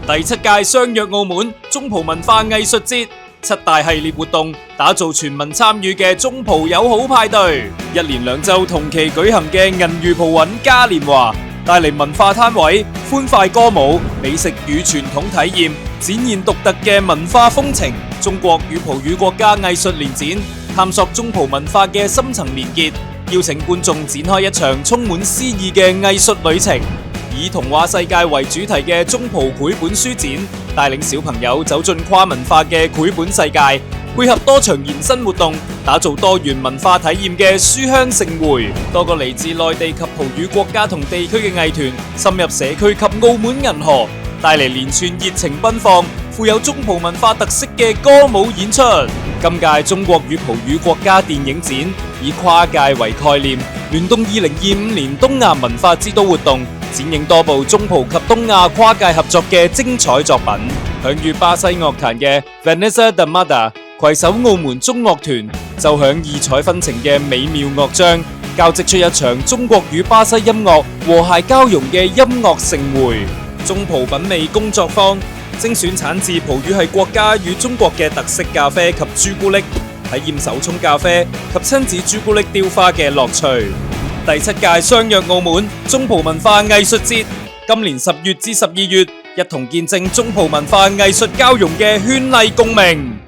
第7屆相約澳門中葡文化藝術節7大系列活動，打造全民參與嘅中葡友好派對。一連2週同期舉行嘅銀娛葡韻嘉年華，帶嚟文化攤位、歡快歌舞、美食與傳統體驗，展現獨特嘅文化風情。中國與葡語國家藝術聯展，探索中葡文化嘅深層連結，邀請觀眾展開一場充滿詩意嘅藝術旅程。以童話世界為主題嘅中葡繪本書展，帶領小朋友走進跨文化嘅繪本世界，配合多場延伸活動，打造多元文化體驗嘅書香盛會。多個嚟自內地及葡語國家同地區嘅藝團，深入社區及澳門銀河，帶嚟連串熱情奔放、富有中葡文化特色嘅歌舞演出。今屆中國與葡語國家電影展以跨界為概念，聯動2025年東亞文化之都活動，展映多部中葡及東亞跨界合作嘅精彩作品。享譽巴西樂壇嘅 Vanessa da Mata 攜手澳門中樂團，奏響異彩紛呈嘅美妙樂章，交織出一場中國與巴西音樂和諧交融嘅音樂盛會。中葡品味工作坊精選產自葡語系國家與中國嘅特色咖啡及朱古力，體驗手沖咖啡及親子朱古力雕花嘅樂趣。第7屆相約澳門中葡文化藝術節，今年10月至12月，一同見證中葡文化藝術交融嘅絢麗共鳴。